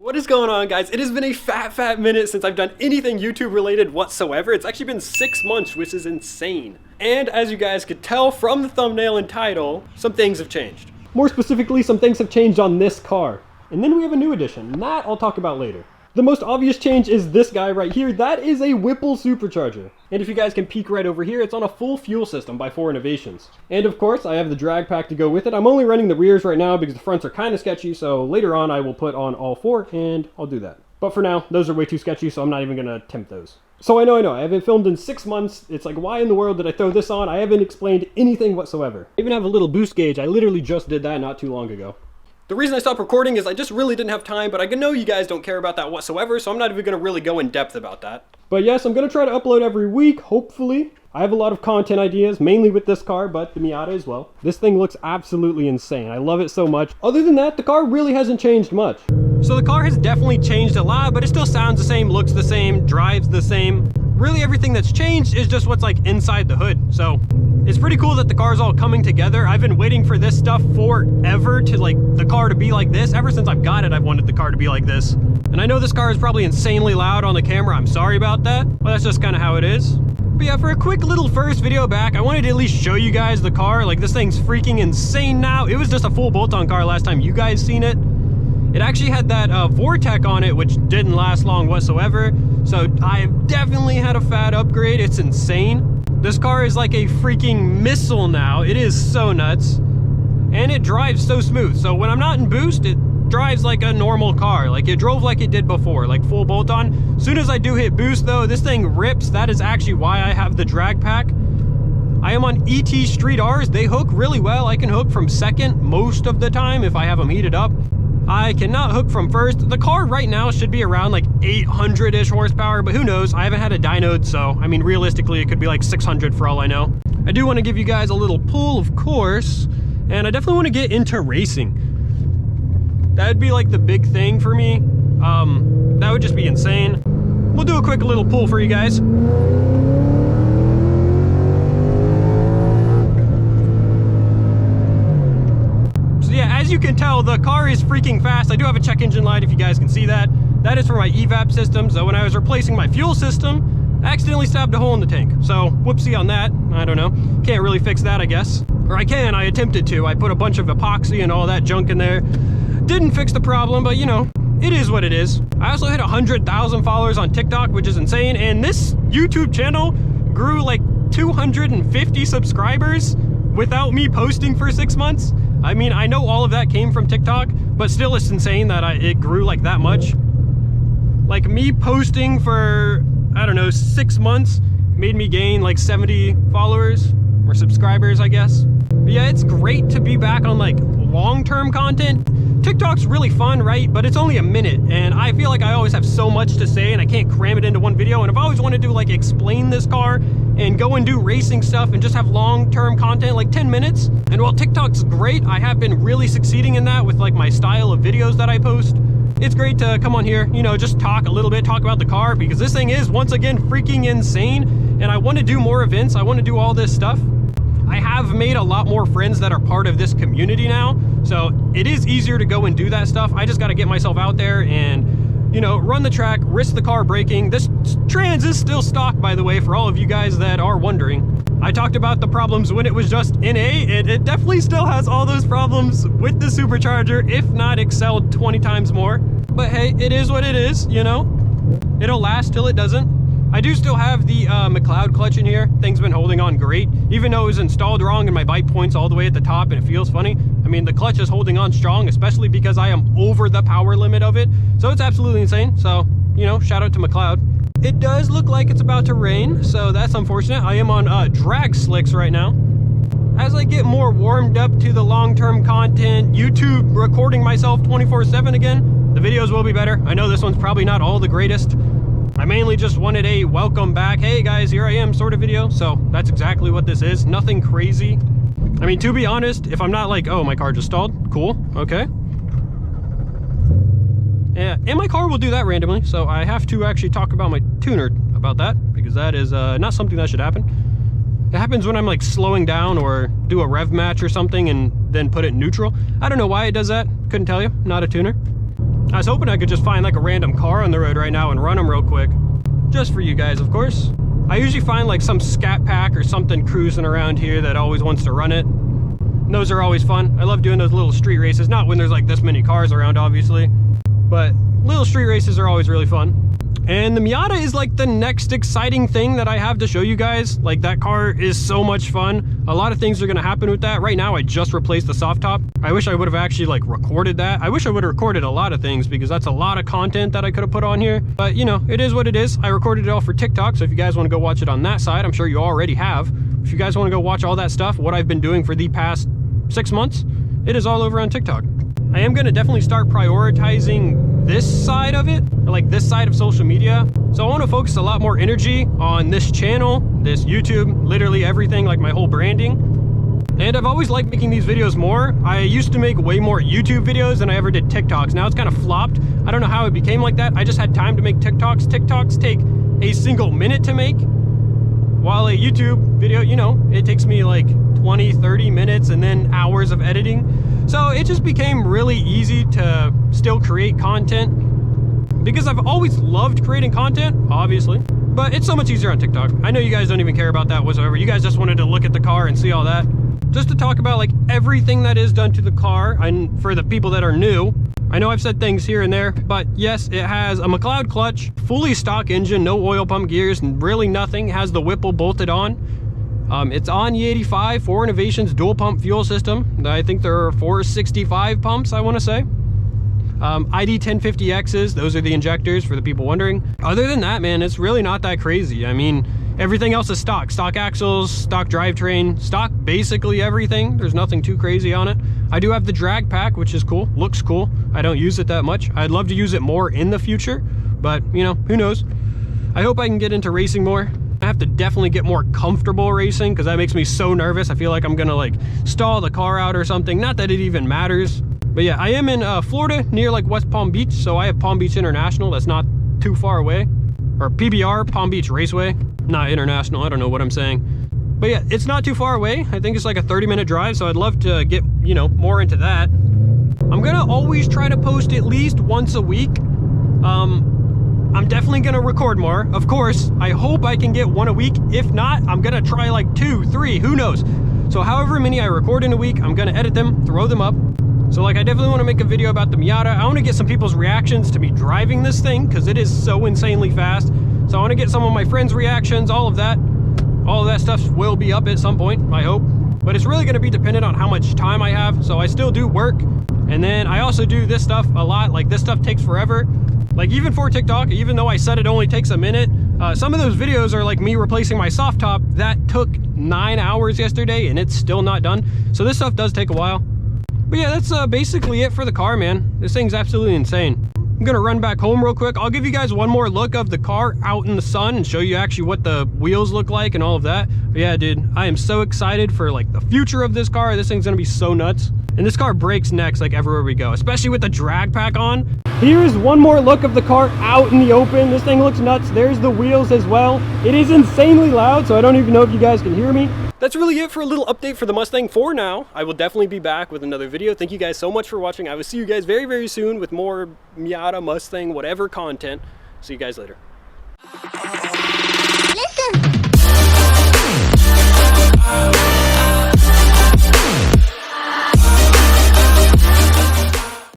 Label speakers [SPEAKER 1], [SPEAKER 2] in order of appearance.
[SPEAKER 1] What is going on, guys? It has been a fat minute since I've done anything YouTube related whatsoever. It's actually been 6 months, which is insane. And as you guys could tell from the thumbnail and title, some things have changed. More specifically, some things have changed on this car. And then we have a new addition, and that I'll talk about later. The most obvious change is this guy right here. That is a WHIPPLE supercharger. And if you guys can peek right over here, it's on a full fuel system by 4 Innovations. And of course, I have the drag pack to go with it. I'm only running the rears right now because the fronts are kind of sketchy, so later on I will put on all 4 and I'll do that. But for now, those are way too sketchy, so I'm not even gonna attempt those. So I know, I haven't filmed in 6 months. It's like, why in the world did I throw this on? I haven't explained anything whatsoever. I even have a little boost gauge. I literally just did that not too long ago. The reason I stopped recording is I just really didn't have time, but I know you guys don't care about that whatsoever, so I'm not even going to really go in depth about that. But yes, I'm going to try to upload every week, hopefully. I have a lot of content ideas, mainly with this car, but the Miata as well. This thing looks absolutely insane. I love it so much. Other than that, the car really hasn't changed much. So the car has definitely changed a lot, but it still sounds the same, looks the same, drives the same. Really everything that's changed is just what's like inside the hood. So it's pretty cool that the car's all coming together. I've been waiting for this stuff forever to like the car to be like this. Ever since I've got it, I've wanted the car to be like this. And I know this car is probably insanely loud on the camera. I'm sorry about that, but that's just kind of how it is. But yeah, for a quick little first video back, I wanted to at least show you guys the car. Like, this thing's freaking insane now. It was just a full bolt-on car last time you guys seen it. It actually had that Vortec on it, which didn't last long whatsoever. So I've definitely had a fat upgrade. It's insane. This car is like a freaking missile now. It is so nuts. And it drives so smooth. So when I'm not in boost, it drives like a normal car. Like, it drove like it did before, like full bolt on. As soon as I do hit boost though, this thing rips. That is actually why I have the drag pack. I am on ET Street Rs. They hook really well. I can hook from second most of the time if I have them heated up. I cannot hook from first. The car right now should be around like 800-ish horsepower, but who knows? I haven't had a dynoed, so I mean, realistically, it could be like 600 for all I know. I do want to give you guys a little pull, of course, and I definitely want to get into racing. That would be like the big thing for me. That would just be insane. We'll do a quick little pull for you guys. As you can tell, the car is freaking fast. I do have a check engine light if you guys can see that. That is for my evap system. So when I was replacing my fuel system, I accidentally stabbed a hole in the tank. So whoopsie on that. I don't know. Can't really fix that, I guess. Or I can, I attempted to. I put a bunch of epoxy and all that junk in there. Didn't fix the problem, but you know, it is what it is. I also hit 100,000 followers on TikTok, which is insane. And this YouTube channel grew like 250 subscribers without me posting for 6 months. I mean, I know all of that came from TikTok, but still it's insane that it grew like that much. Like, me posting for, I don't know, 6 months made me gain like 70 followers or subscribers, I guess. But yeah, it's great to be back on like long-term content. TikTok's really fun, right? But it's only a minute, and I feel like I always have so much to say and I can't cram it into one video. And I've always wanted to like explain this car and go and do racing stuff and just have long-term content, like 10 minutes. And while TikTok's great, I have been really succeeding in that with like my style of videos that I post. It's great to come on here, you know, just talk a little bit, talk about the car, because this thing is once again freaking insane. And I want to do more events. I want to do all this stuff. I have made a lot more friends that are part of this community now, so it is easier to go and do that stuff. I just got to get myself out there and, you know, run the track, risk the car breaking. This Trans is still stock, by the way, for all of you guys that are wondering. I talked about the problems when it was just NA, and it definitely still has all those problems with the supercharger, if not excelled 20 times more. But hey, it is what it is, you know? It'll last till it doesn't. I do still have the McLeod clutch in here. Thing's been holding on great, even though it was installed wrong and my bite point's all the way at the top and it feels funny. I mean, the clutch is holding on strong, especially because I am over the power limit of it. So it's absolutely insane. So, you know, shout out to McLeod. It does look like it's about to rain, so that's unfortunate. I am on drag slicks right now. As I get more warmed up to the long-term content, YouTube recording myself 24/7 again, the videos will be better. I know this one's probably not all the greatest. I mainly just wanted a welcome back, hey guys, here I am sort of video. So that's exactly what this is. Nothing crazy. I mean, to be honest, if I'm not like, oh, my car just stalled, cool, okay. Yeah, and my car will do that randomly, so I have to actually talk about my tuner about that, because that is not something that should happen. It happens when I'm like slowing down or do a rev match or something and then put it in neutral. I don't know why it does that, couldn't tell you, not a tuner. I was hoping I could just find like a random car on the road right now and run them real quick. Just for you guys, of course. I usually find like some scat pack or something cruising around here that always wants to run it. And those are always fun. I love doing those little street races. Not when there's like this many cars around, obviously. But little street races are always really fun. And the Miata is like the next exciting thing that I have to show you guys. Like, that car is so much fun. A lot of things are gonna happen with that. Right now, I just replaced the soft top. I wish I would have actually like recorded that. I wish I would have recorded a lot of things because that's a lot of content that I could have put on here. But you know, it is what it is. I recorded it all for TikTok. So if you guys wanna go watch it on that side, I'm sure you already have. If you guys wanna go watch all that stuff, what I've been doing for the past 6 months, it is all over on TikTok. I am gonna definitely start prioritizing this side of it, or like this side of social media. So I want to focus a lot more energy on this channel, this YouTube, literally everything, like my whole branding. And I've always liked making these videos more. I used to make way more YouTube videos than I ever did TikToks. Now it's kind of flopped. I don't know how it became like that. I just had time to make TikToks. TikToks take a single minute to make, while a YouTube video, you know, it takes me like 20, 30 minutes and then hours of editing. So it just became really easy to still create content because I've always loved creating content, obviously, but it's so much easier on TikTok. I know you guys don't even care about that whatsoever. You guys just wanted to look at the car and see all that. Just to talk about like everything that is done to the car, and for the people that are new, I know I've said things here and there, but yes, it has a McLeod clutch, fully stock engine, no oil pump gears, and really nothing. It has the Whipple bolted on. It's on E85, 4 Innovations dual pump fuel system. I think there are 465 pumps, I want to say. ID 1050Xs, those are the injectors for the people wondering. Other than that, man, it's really not that crazy. I mean, everything else is stock. Stock axles, stock drivetrain, stock basically everything. There's nothing too crazy on it. I do have the drag pack, which is cool, looks cool. I don't use it that much. I'd love to use it more in the future, but you know, who knows? I hope I can get into racing more. I have to definitely get more comfortable racing because that makes me so nervous. I feel like I'm gonna like stall the car out or something. Not that it even matters. But yeah, I am in Florida near like West Palm Beach. So I have Palm Beach International. That's not too far away. Or PBR, Palm Beach Raceway. Not international, I don't know what I'm saying. But yeah, it's not too far away. I think it's like a 30-minute drive. So I'd love to get, you know, more into that. I'm gonna always try to post at least once a week. I'm definitely gonna record more, of course. I hope I can get one a week. If not, I'm gonna try like 2, 3, who knows? So however many I record in a week, I'm gonna edit them, throw them up. So like, I definitely wanna make a video about the Miata. I wanna get some people's reactions to me driving this thing because it is so insanely fast. So I wanna get some of my friends' reactions, all of that. All of that stuff will be up at some point, I hope. But it's really gonna be dependent on how much time I have. So I still do work. And then I also do this stuff a lot. Like, this stuff takes forever. Like, even for TikTok, even though I said it only takes a minute, some of those videos are like me replacing my soft top. That took 9 hours yesterday and it's still not done. So this stuff does take a while. But yeah, that's basically it for the car, man. This thing's absolutely insane. I'm gonna run back home real quick. I'll give you guys one more look of the car out in the sun and show you actually what the wheels look like and all of that. But yeah, dude, I am so excited for like the future of this car. This thing's gonna be so nuts. And this car breaks necks like everywhere we go, especially with the drag pack on. Here's one more look of the car out in the open. This thing looks nuts. There's the wheels as well. It is insanely loud, so I don't even know if you guys can hear me. That's really it for a little update for the Mustang for now. I will definitely be back with another video. Thank you guys so much for watching. I will see you guys very, very soon with more Miata, Mustang, whatever content. See you guys later.
[SPEAKER 2] Listen.